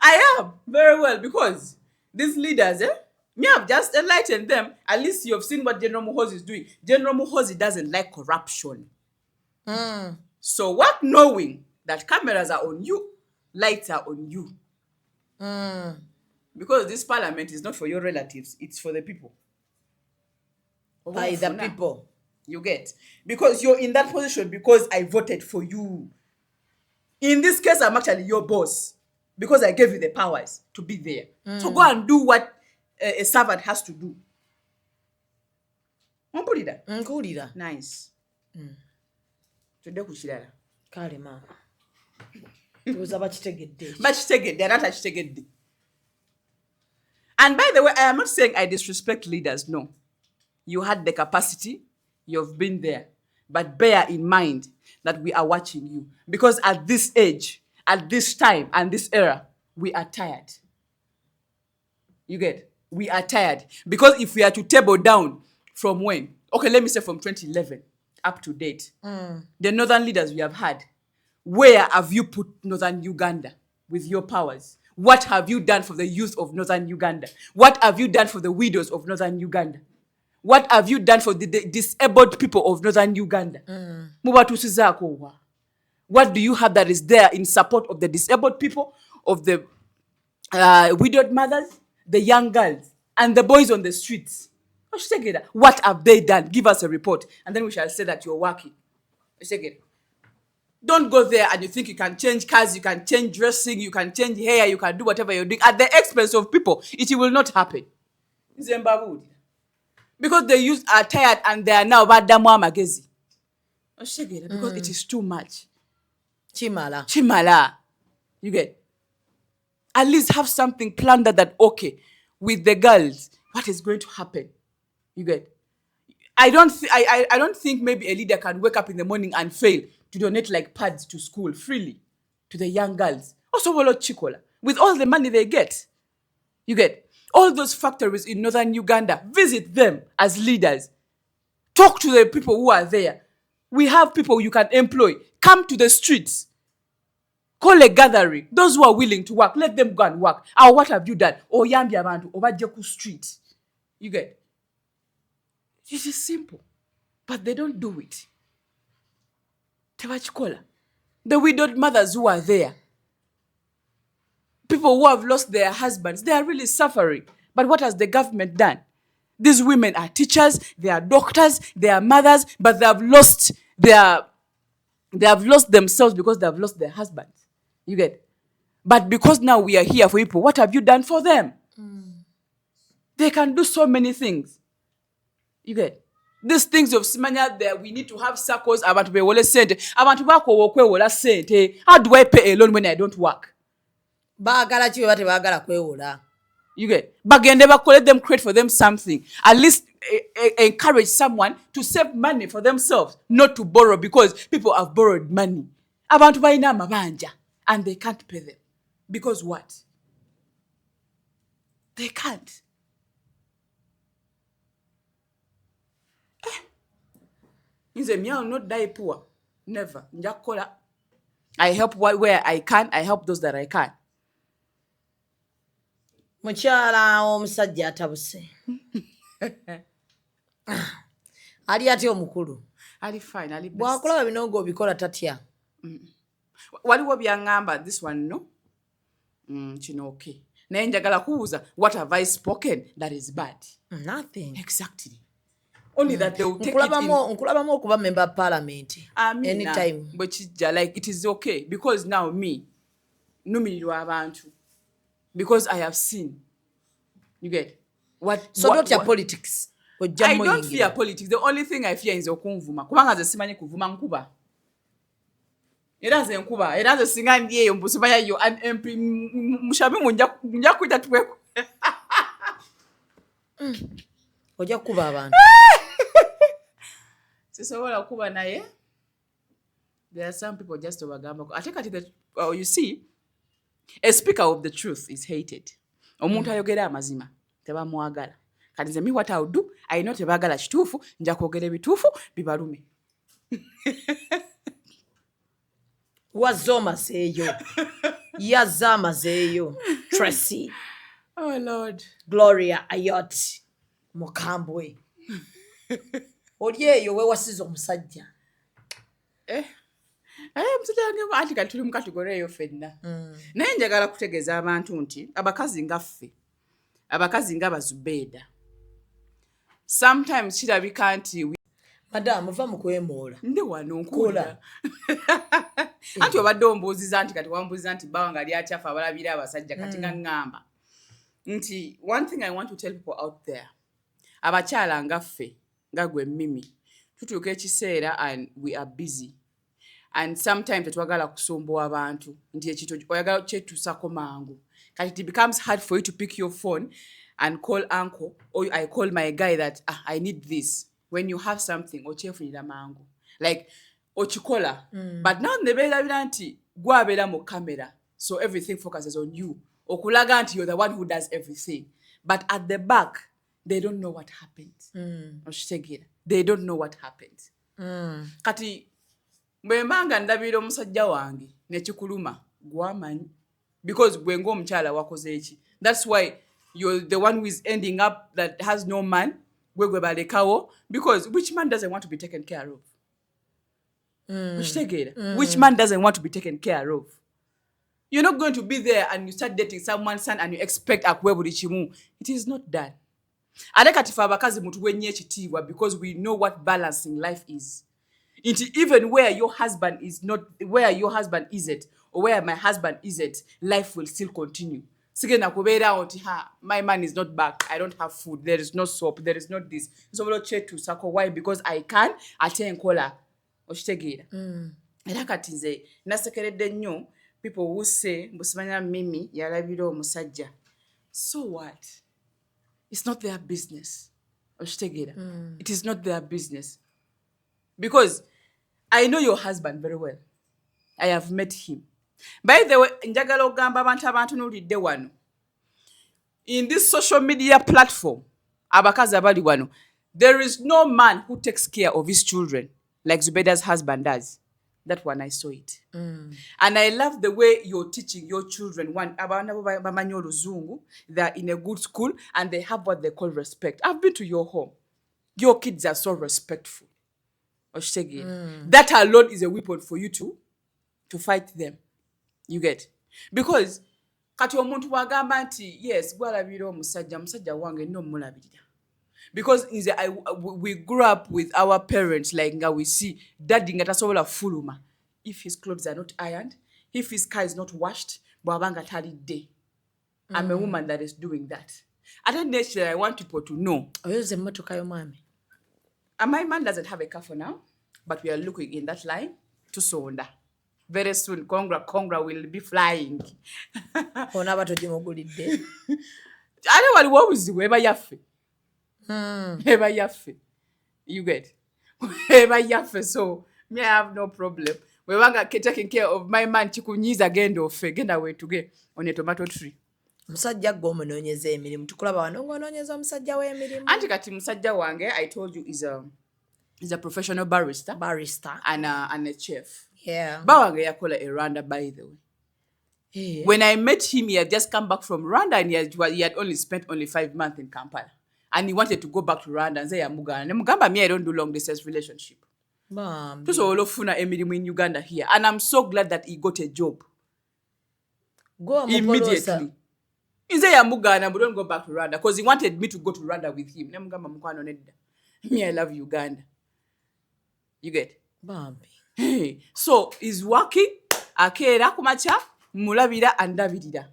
I am very well, because these leaders, me have just enlightened them. At least you have seen what General Muhoozi is doing. General Muhoozi doesn't like corruption. So work knowing that cameras are on you, lights are on you. Because this parliament is not for your relatives, it's for the people. By the people. You get? Because you're in that position because I voted for you. In this case, I'm actually your boss because I gave you the powers to be there. So go and do what a servant has to do. Mpulira. Nice. Tudde ku kirala. Kale ma. Tuza bakitegedde. Bakitegedde, anata kitegedde. And by the way, I am not saying I disrespect leaders, no. You had the capacity, you've been there. But bear in mind that we are watching you. Because at this age, at this time, and this era, we are tired. You get? We are tired. Because if we are to table down from when? Okay, let me say from 2011 up to date. The northern leaders we have had, where have you put Northern Uganda with your powers? What have you done for the youth of Northern Uganda? What have you done for the widows of Northern Uganda? What have you done for the disabled people of Northern Uganda? What do you have that is there in support of the disabled people, of the widowed mothers, the young girls, and the boys on the streets? What have they done? Give us a report, and then we shall say that you're working. Don't go there and you think you can change cars, you can change dressing, you can change hair, you can do whatever you're doing at the expense of people. It will not happen. Because the youth are tired and they are now badamu amagezi. Because it is too much. Chimala. You get? At least have something planned that, okay, with the girls, what is going to happen? You get? I don't think maybe a leader can wake up in the morning and fail to donate like pads to school freely to the young girls. Also, Chikola, with all the money they get. You get? All those factories in northern Uganda, visit them as leaders. Talk to the people who are there. We have people you can employ. Come to the streets. Call a gathering. Those who are willing to work, let them go and work. Or what have you done? Or yambi abantu, over Jeku street. You get? It is simple. But they don't do it. Tebachikola. The widowed mothers who are there. People who have lost their husbands, they are really suffering. But what has the government done? These women are teachers, they are doctors, they are mothers, but they have lost themselves because they have lost their husbands. You get? But because now we are here for people, what have you done for them? They can do so many things. You get? These things of Simanya there, we need to have circles about be wole sente. Abantu bako wokwe wola sente. How do I pay a loan when I don't work? Bagala chiwe bate bagala kwewola. You get? Bagende bakole them create for them something. At least encourage someone to save money for themselves, not to borrow because people have borrowed money. Abantu bayina mabanja and they can't pay them. Because what? They can't. Me, I will not die poor. Never. I help where I can. I help those that I can. Mukyala omusajja atabuse. Ali ati omukulu. Ali fine, ali best. Bwakola binongo bikola tatya. Waliwo byangamba this one no? Kino okay. Naye njagala kubuuza, what have I spoken that is bad? Nothing. Exactly. Only that they will take it in. Nkulabamu okuba member of parliament. Anytime. But like it is okay because now me, Muliro abantu. Because I have seen. You get? So not your politics. I don't fear politics. The only thing I fear is okunvuma. Kubanga ze simanyi kuvuma nkuba. Era ze nkuba. Era ze singa ndiye mbusubaya yo an MP mushabi munja kuita tuweko. Oja kuba abantu. Sisobola kuba naye. There are some people just obagamba. I think you see, a speaker of the truth is hated. Omuntu ayogera amazima tebamwagala. Kati nze what I would do, I know tebagala kituufu, nja kwogera ebituufu bibalume. Wazoma seyo. Yazama zeyo. Tracy. Oh Lord. Gloria Ayot. Mukambwe. Olyeyo we wasiza omusajja. Mutanga anti kati tuli mu category eyo fenna. Naye njagala kutegeeza abantu nti abakazi ngaffe. Abakazi ngabazubeda. Sometimes kirabika nti Madam va mu kwemoola. Ndi wano nkola. Anti obadde ombuuziza nti kati wambuuziza nti bawanga lyakyafa abalabira abasajja kati ngamba. Nti one thing I want to tell people out there. Abakyala ngaffe ngagwe mimi. Tutuuka ekiseera and we are busy. And sometimes tetwagala kusumbuwa abantu. Nti ekito oyagala kyetusako mangu. Kati it becomes hard for you to pick your phone and call uncle or I call my guy that I need this. When you have something, ochefunira mangu. Like, ochikola. But now nebeera nti gwabera mu camera. So everything focuses on you. Okulaga nti you're the one who does everything. But at the back, they don't know what happened. They don't know what happened. Kati, mbanga ndabira omusajja wange nekikuluma gwamanyi. Because gwengo omukyala wakoze eki. That's why you're the one who is ending up that has no man. Because which man doesn't want to be taken care of? Which man doesn't want to be taken care of? You're not going to be there and you start dating someone's son and you expect akwebulichimu. It is not done. Adekatifa abakazi mutuwenye ekitiibwa because we know what balancing life is. Even where your husband is not, where your husband isn't, or where my husband isn't, life will still continue. Sigena kubeera oti my man is not back. I don't have food. There is no soap. There is not this. So we check to sako why because I can attend kola okitegeera era kati nze nasekeredde nnyo people who say mbusimanya Mimi yalabira omusajja. So what? It's not their business. Okitegeera it is not their business because I know your husband very well. I have met him. By the way, njagala ogamba abantu nulidde wano. In this social media platform, abakazi abali wano, there is no man who takes care of his children like Zubeda's husband does. That one, I saw it. And I love the way you're teaching your children. One, they're in a good school and they have what they call respect. I've been to your home. Your kids are so respectful. That alone is a weapon for you to fight them. You get? Because kati omuntu wagamba nti yes gwalabira omusajja wange no mulabirira. Because we grew up with our parents like nga we see daddy nga tasobola fuluma if his clothes are not ironed, if his car is not washed, bwabanga talidde. I'm a woman that is doing that. At that nature I want people to know. Oyuze mmotoka yo mwami. And my man doesn't have a car for now, but we are looking in that line to Sonda. Very soon, Congra will be flying. Ona batojimugulidde. Ate wali wobuzibu eba yaffe. Eba yaffe. You get? Eba yaffe, so me I have no problem. We wanga taking care of my man chikunyiza genda ofe genda wetuge on a tomato tree. Musajja gwo munonyeza emirimu tukulaba wano ngononyeza omusajja w'emirimu. Anti kati musajja wange I told you is a professional barrister and a chef. Yeah. Bawange yakola a Rwanda, by the way. Yeah. When I met him, he had just come back from Rwanda and he had only spent 5 months in Kampala. And he wanted to go back to Rwanda and say, Mugamba, me, I don't do long distance relationship. So olofuna emirimu in Uganda here. And I'm so glad that he got a job. Go immediately. He said, Muganda, but don't go back to Rwanda. Because he wanted me to go to Rwanda with him. Me, I love Uganda. You get? Bambi. Hey, so he's working, akeera kumacha, mulabira and davidira.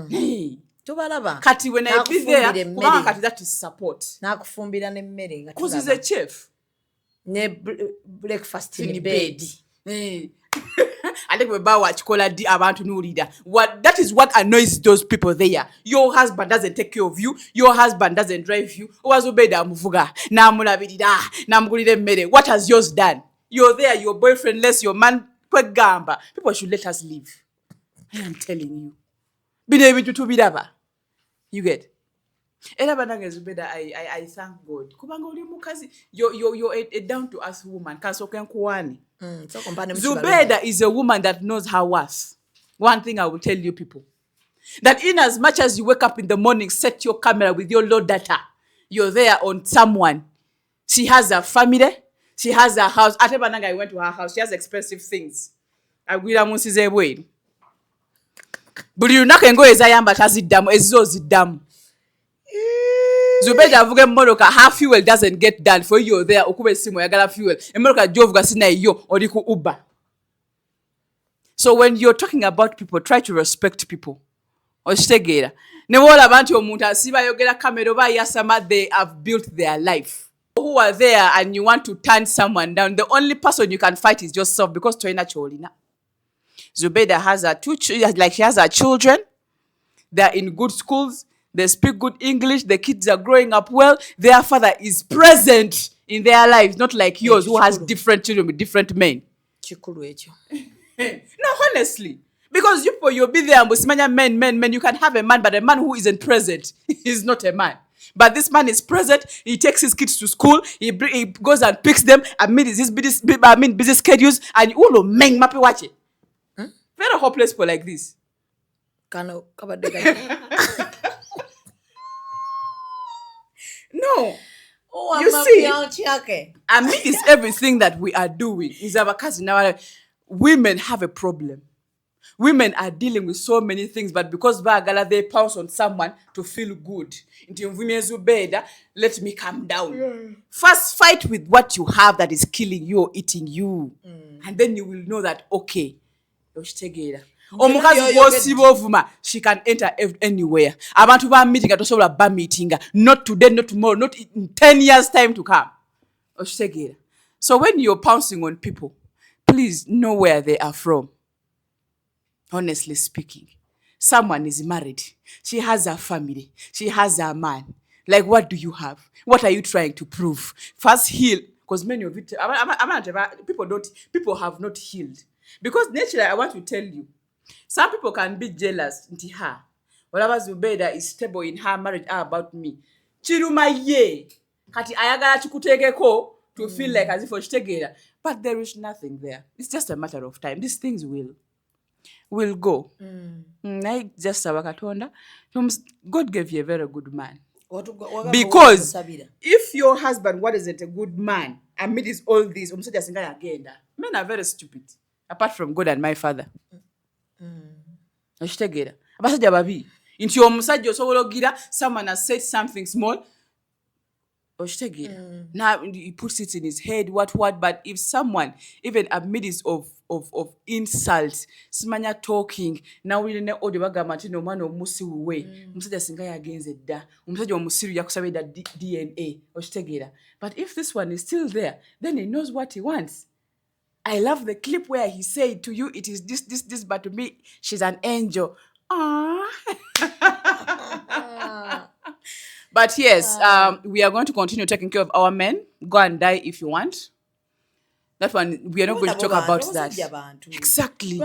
Hey. Tubalaba. Kati when I be there, kubanga kati that is support. Nakufumbira n'emmere nga. Because he's a chef. Ne breakfast in bed. Hey. I think we bawa chikola di abantu nulida. That is what annoys those people there. Your husband doesn't take care of you. Your husband doesn't drive you. Owazobeda amuvuga. Na mulabirira. Na mugulire mmere. What has yours done? You're there, your boyfriendless, your man kwegamba. People should let us live. I am telling you. Bine bintu tubiraba. You get? Era banange Zubeda, I thank God. Kubanga oli mukazi, you're a down to earth woman. Kasoke nkuwani. Zubeda is a woman that knows her worth. One thing I will tell you people. That in as much as you wake up in the morning, set your camera with your low data, you're there on someone. She has a family. She has a house. Ate bananga I went to her house. She has expensive things. Agwira munsize bwe. Buli lunaka engoye ezayamba taziddamu ezo ziddamu. Zubeda avuga mmoloka half fuel doesn't get done for you there okube simu yagala fuel. Mmoloka jovuga sina yo oli ku Uber. So when you're talking about people, try to respect people. Oshtegera. Ne wola bantu omuntu asiba yogera kamera ba yasama, they have built their life. Who are there and you want to turn someone down, the only person you can fight is yourself because toina cholina. Zubeda has she has her children. They're in good schools. They speak good English. The kids are growing up well. Their father is present in their lives, not like yours who has different children with different men. No, honestly. Because you'll be there and men. You can have a man, but a man who isn't present is not a man. But this man is present. He takes his kids to school. He goes and picks them amid his busy schedules. And you will meng mapi watch it. Very hopeless for like this. No. Oh, you see, amidst everything that we are doing, is our cousin. Women have a problem. Women are dealing with so many things, but because bagala they pounce on someone to feel good. Let me calm down. First, fight with what you have that is killing you or eating you, and then you will know that okay. Omukazi wosiba ovuma, she can enter anywhere. Abantu ba meeting atosobola ba meeting, not today, not tomorrow, not in 10 years time to come. Oshtegera. So when you're pouncing on people, please know where they are from. Honestly speaking, someone is married. She has a family. She has a man. Like, what do you have? What are you trying to prove? First heal, because many of it, people have not healed. Because naturally, I want to tell you, some people can be jealous. Whatever Zubeda is stable in her marriage about me. Chiruma ye. Kati ayagala chikutegeko to feel like as if oshtegera. But there is nothing there. It's just a matter of time. These things will go. Just Katonda. God gave you a very good man. Because if your husband, what is it, a good man, amidst all this, men are very stupid. Apart from God and my father. Into your musajja someone has said something small. Now he puts it in his head, what, but if someone, even amidst of insults, simanya talking, now we know all the bagama no man or musi way, musajja singaya against it da, musajja musiru yakusabe da DNA, but if this one is still there, then he knows what he wants. I love the clip where he said to you, it is this, but to me, she's an angel. But yes, we are going to continue taking care of our men. Go and die if you want. That one, we are not going to talk about that. Exactly.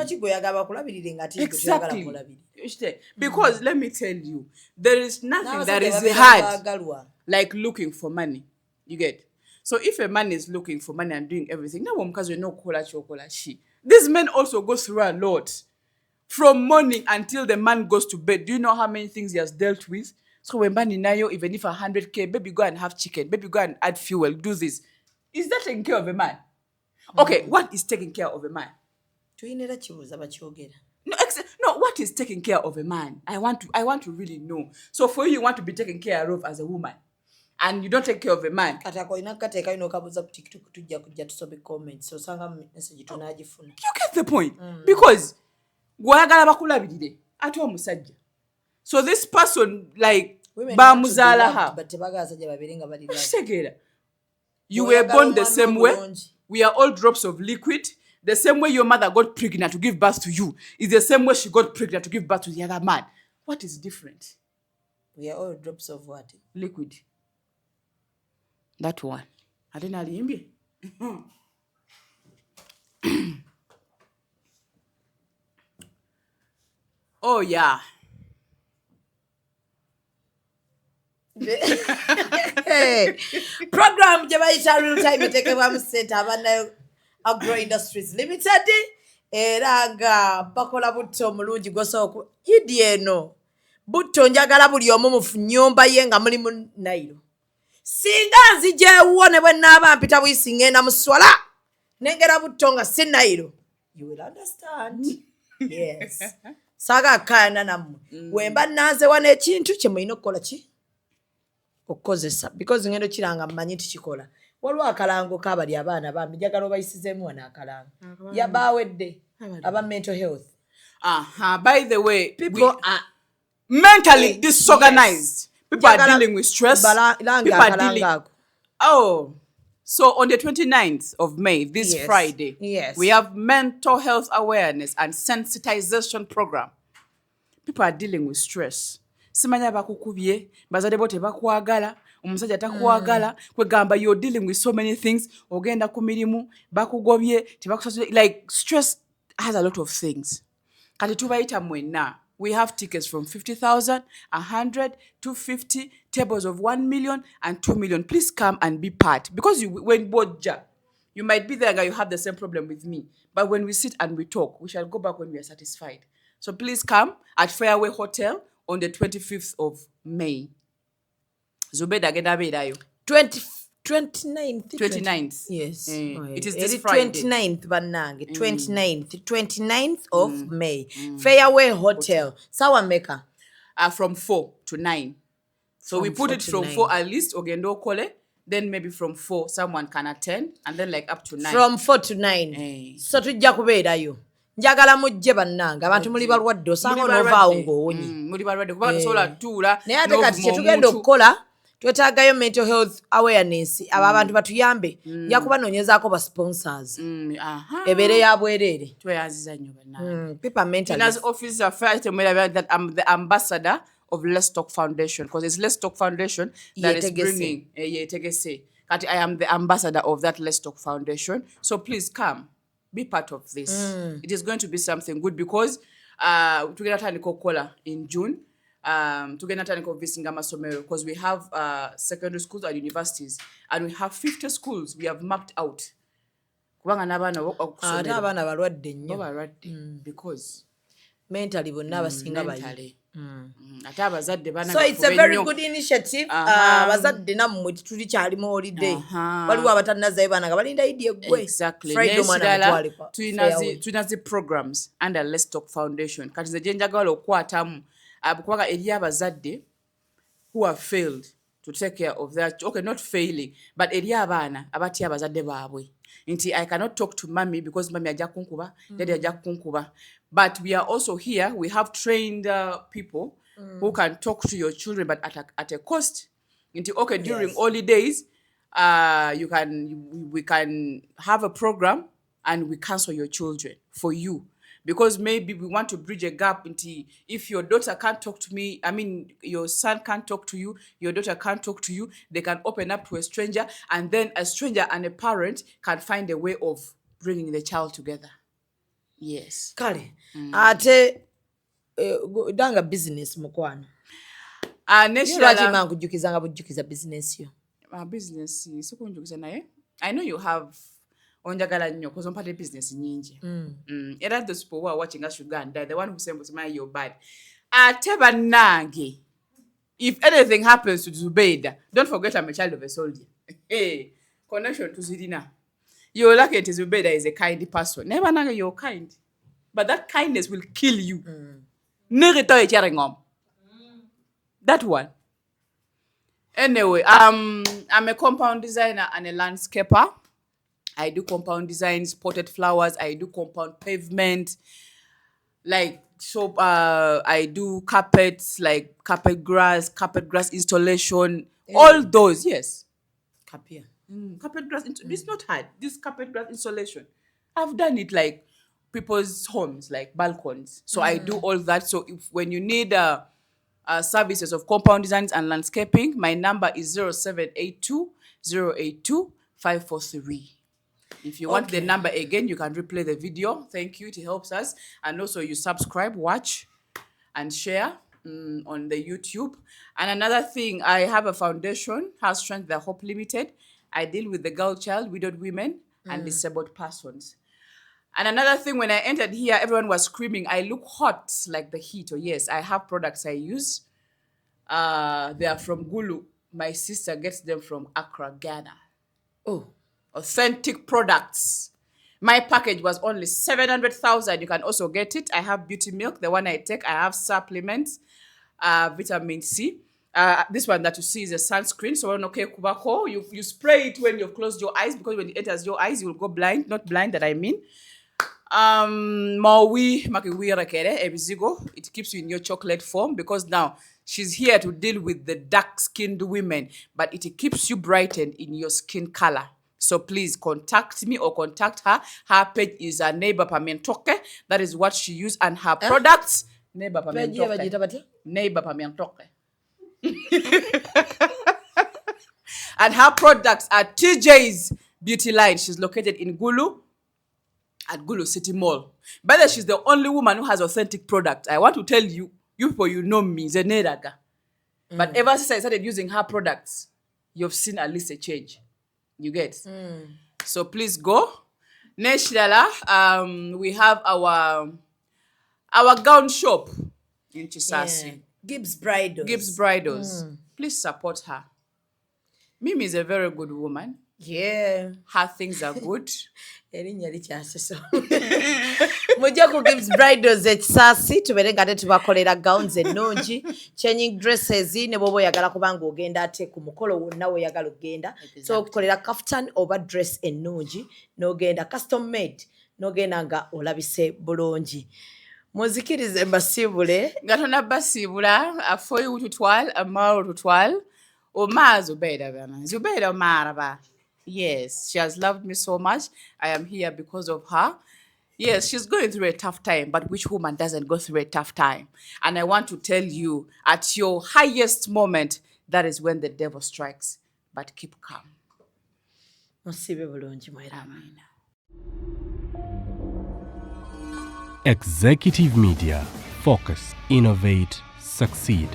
Because let me tell you, there is nothing that is hard like looking for money. You get? So if a man is looking for money and doing everything, these men also go through a lot. From morning until the man goes to bed. Do you know how many things he has dealt with? So when man in Nayo, even if 100K, baby go and have chicken, baby go and add fuel, do this. Is that taking care of a man? Okay, what is taking care of a man? No, what is taking care of a man? I want to really know. So for you want to be taken care of as a woman, and you don't take care of a man. You get the point? Because so this person, like, you were born the same way. We are all drops of liquid. The same way your mother got pregnant to give birth to you is the same way she got pregnant to give birth to the other man. What is different? We are all drops of what? Liquid. That one. I didn't know the Oh, yeah. Hey. Program Jabaita RealTime take a center Awanda Agro Industries Limited. Eranga bakola butto mulungi goso idieno. Butto njagala buli omu mu nyumba ye nga muli mu Nairo. Singa nzije uwone bwe naba mpita bwisingenda muswala. Nengera butto nga si Nairo. You will understand. Yes. Saga kana namu. Wemba naze wane ekintu kye mulina okukola ki? Okozesa because ngendo kiranga mmanyi tikikola. Waliwo akalango kabali abaana bambi njagala obayisizemu wana akalango. Yabawedde aba mental health. By the way, people are mentally disorganized. People are dealing with stress. People are dealing. Oh, so on the 29th of May, this Friday, we have mental health awareness and sensitization program. People are dealing with stress. Simanya bakukubye, bazade bote bakwagala, omusajja takwagala, kwegamba you're dealing with so many things, ogenda ku mirimu, bakugobye, tebakusasule, like stress has a lot of things. Kati tubayita mwenna. We have tickets from 50,000, 100, 250, tables of 1 million and 2 million. Please come and be part. Because when Bodja, you might be there and you have the same problem with me. But when we sit and we talk, we shall go back when we are satisfied. So please come at Fairway Hotel on the 25th of May. Zubeda Gedabedayo. 29th. Yes. It is this Friday. 29th, Banang. 29th of May. Fairway Hotel. Sawa Meka. From 4 to 9. So we put it from 4 at least, Ogendo Kole. Then maybe from 4, someone can attend. And then like up to 9. From 4 to 9. So tujja kubeerayo. Njagala mujje bannanga abantu muli balwadde osanga onovaawo ng'owonye. Muli balwadde kubanga tosobola tuula. Naye ate kati kye tugenda okukola twetaagayo mental health awareness abo abantu batuyambe nja kubanoonyezaako ba sponsors ebeere ya bwereere tweyanziza nnyo bannange people mental Fina's office affairs that I'm the ambassador of Let's Talk Foundation because it's Let's Talk Foundation that is bringing yetegese kati I am the ambassador of that Let's Talk Foundation, so please come be part of this. It is going to be something good because tugenda tandika okukola in June. Tugenda tandika visiting amasomero because we have secondary schools and universities and we have 50 schools we have mapped out kubanga n'abaana okusomera abaana balwadde nnyo because mentally bonna abasinga bali ate abazadde bana so it's a very good initiative abazadde nammwe tuli kyali mu holiday waliwo abatannazayo baana nga balinda idi eggwe Friday omwana tulina zi programs under Let's Talk Foundation kati nze gye njagala okukwatamu kubanga eri abazadde who have failed to take care of that, okay, not failing, but eri abaana abatya abazadde baabwe nti I cannot talk to mommy because mommy ajja kunkuba, daddy ajja kunkuba. But we are also here, we have trained people who can talk to your children but at a cost. Nti okay, during holidays we can have a program and we cancel your children for you. Because maybe we want to bridge a gap into if your daughter can't talk to me, I mean, your son can't talk to you, your daughter can't talk to you, they can open up to a stranger, and then a stranger and a parent can find a way of bringing the child together. Yes. Kale. Ate danga business mukwana. Kujukizanga bujukiza business yo. Business sikunjukiza naye. I know you have onjagala nnyo because ompate business nyingi. Era those people who are watching us should go and die. The one who said you're bad. Ate bannange. If anything happens to Zubeida, don't forget I'm a child of a soldier. Hey, connection to Zidina. You're lucky that Zubeida is a kind person. Never know you're kind. But that kindness will kill you. That one. Anyway, I'm a compound designer and a landscaper. I do compound designs, potted flowers. I do compound pavement. Like, so I do carpets, like carpet grass installation. All those, yes. Carpet grass, it's not hard. This carpet grass installation, I've done it like people's homes, like balconies. So I do all that. So when you need services of compound designs and landscaping, my number is 0782 082 543. If you want the number again, you can replay the video. Thank you. It helps us. And also you subscribe, watch, and share on the YouTube. And another thing, I have a foundation, House Strength the Hope Limited. I deal with the girl child, widowed women, and disabled persons. And another thing, when I entered here, everyone was screaming, I look hot like the heat. Oh, yes, I have products I use. They are from Gulu. My sister gets them from Accra, Ghana. Oh. Authentic products. My package was only 700,000. You can also get it. I have beauty milk, the one I take. I have supplements, vitamin C. This one that you see is a sunscreen. So okay, kubako, you spray it when you've closed your eyes because when it enters your eyes, you will go blind. Not blind, that I mean. It keeps you in your chocolate form because now she's here to deal with the dark-skinned women, but it keeps you brightened in your skin color. So please contact me or contact her. Her page is a Neighbor Pamientoke. That is what she used. And her products, Neighbor Pamientoke. Neighbor Pamientoke. And her products are TJ's Beauty Line. She's located in Gulu, at Gulu City Mall. By the way, she's the only woman who has authentic products. I want to tell you, you people, you know me, Zeneraga. But ever since I started using her products, you've seen at least a change. You get? So please go. Neshilala, we have our gown shop in Chisasi. Yeah. Gibbs Bridals. Please support her. Mimi is a very good woman. Yeah. Her things are good. Mujja ku Gibbs Bridals ekisasi tubere nga tetubakolera gowns ennungi, changing dresses ne bwoba oyagala kubanga ogenda ate ku mukolo wonna weyagala ogenda. So okukolera kaftan oba dress ennungi n'ogenda custom made n'ogenda nga olabise bulungi. Muzikirize mbasiibule. Nga tonna basiibula afoyi tutwal amalo tutwal Oma Zubeida bana. Zubeida Maraba. Yes, she has loved me so much. I am here because of her. Yes, she's going through a tough time, but which woman doesn't go through a tough time? And I want to tell you, at your highest moment, that is when the devil strikes. But keep calm. Amen. Executive Media. Focus, innovate, succeed.